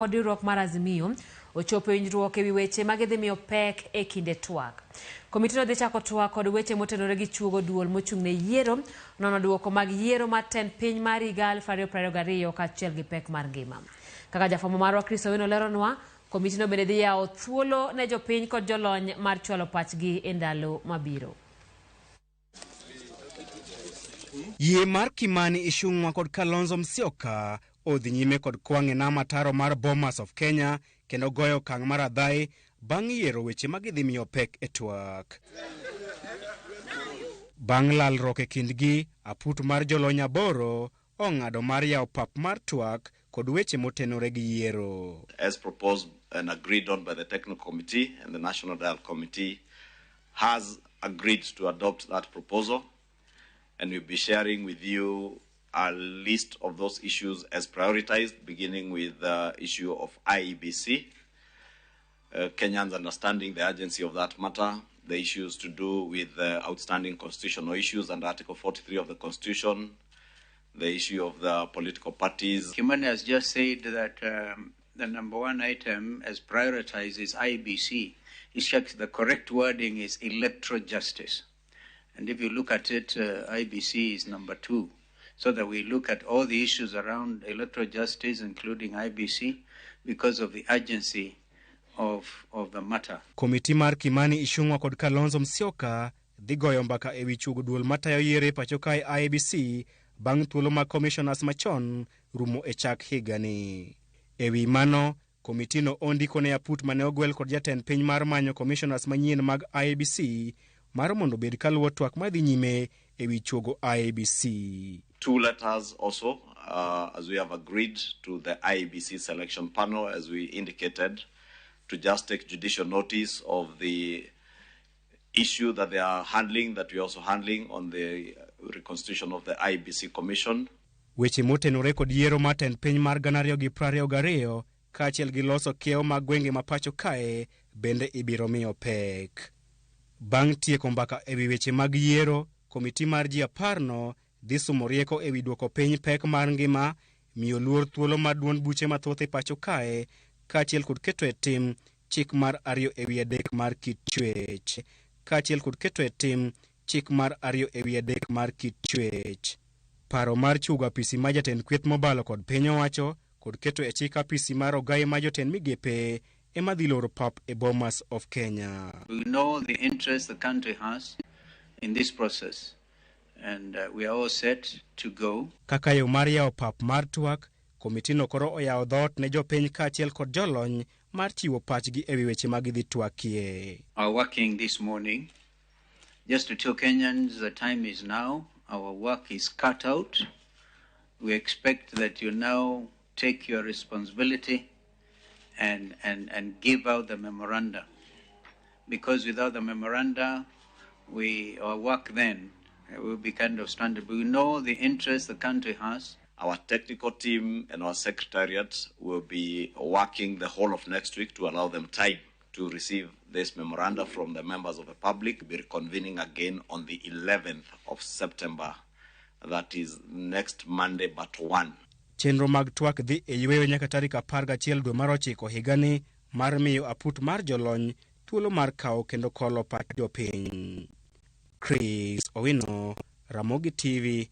kod riwruok mar Azimio ochopo winjruok ewi weche mag idhi miyo pek e kinde twak. Komitino dhi chako twak kod weche motenore gi chuogo duol mochung'ne yiero, nono duoko mag yiero mar tend piny mar higa 2022 kaachiel gi pek mar ngima. Kaka jafwambo marwa Kristo Wino leronwa, komitino bende dhi yawo thuolo ne jopiny kod jolony mar chwalo pachgi e ndalo mabiro. Yie mar Kimani Ichung'wa kod Kalonzo Musyoka odhi nyime kod kwang'e nama taro mar Bomas of Kenya kendo goyo okang' mar adhai bang' yiero weche mag idhi miyo pek e twak. Bang' lalruok e kindgi, aput mar jolony 8 ong'ado mar yawo pap mar twak kod weche motenore gi yiero. As proposed and agreed on by the technical committee, and the National Dialogue Committee has agreed to adopt that proposal, and we'll be sharing with you a list of those issues as prioritized, beginning with the issue of IEBC, Kenyans understanding the urgency of that matter, the issues to do with outstanding constitutional issues and Article 43 of the Constitution, the issue of the political parties. Kimani has just said that the number one item as prioritized is IEBC. The correct wording is electoral justice. And if you look at it, IBC is number 2. So that we look at all the issues around electoral justice, including IBC, because of the urgency of the matter. Komiti mar Kimani Ichung'wa kod Kalonzo Musyoka dhi goyo mbaka ewi chugo duol matayo yiere pacho kae IBC bang' thuolo mag commissioners machon rumo e chak higani. Ewi mano, komitino ondiko ne aput mane ogwel kod jatend piny mar manyo commissioners manyien mag IBC mar mondo bed kaluwo twak madhi nyime ewi chugo IBC. 2 letters also, as we have agreed to the IEBC selection panel, as we indicated, to just take judicial notice of the issue that they are handling, that we are also handling on the reconstitution of the IEBC Commission. Weche motenore kod yiero mar tend piny mar 2022 kaachiel gi loso kiewo mag gwenge mapacho kae bende ibiro miyo pek. Bang' tieko mbaka ewi weche mag yiero, komiti mar ji 10 dhi sumo rieko ewi duoko piny pek mar ngima, miyo luor thuolo mar duond buche mathoth e pacho kae, kaachiel kod keto e tim chik mar 2 ewi 3 mar kit chwech. Kaachiel kod keto e tim chik mar 2 ewi 3 mar kit chwech. Paro mar chugo apisi ma jatend kweth mobalo kod piny owacho kod keto e chik apisi mar ogai ma jotend migepe ema dhi loro pap e Bomas of Kenya. We know the interest the country has in this process, and we are all set to go. Kaka yo mar yawo pap mar twak, komitino koro oyawo dhot ne jopiny kaachiel kod jolony mar chiwo pachgi ewi weche mag idhi twakie. Our working this morning, just to tell Kenyans the time is now, our work is cut out. We expect that you now take your responsibility and give out the memoranda. Because without the memoranda, our work then will be kind of stranded. We know the interest the country has. Our technical team and our secretariat will be working the whole of next week to allow them time to receive this memoranda from the members of the public. We'll be reconvening again on the 11th of September. That is next Monday but 1. Chenro mag twak dhi e yweyo nyaka tarik 11 dwe mar 9 higani mar miyo aput mar jolony thuolo mar kawo kendo kolo pach jopiny. Kristo Wino, Ramogi TV.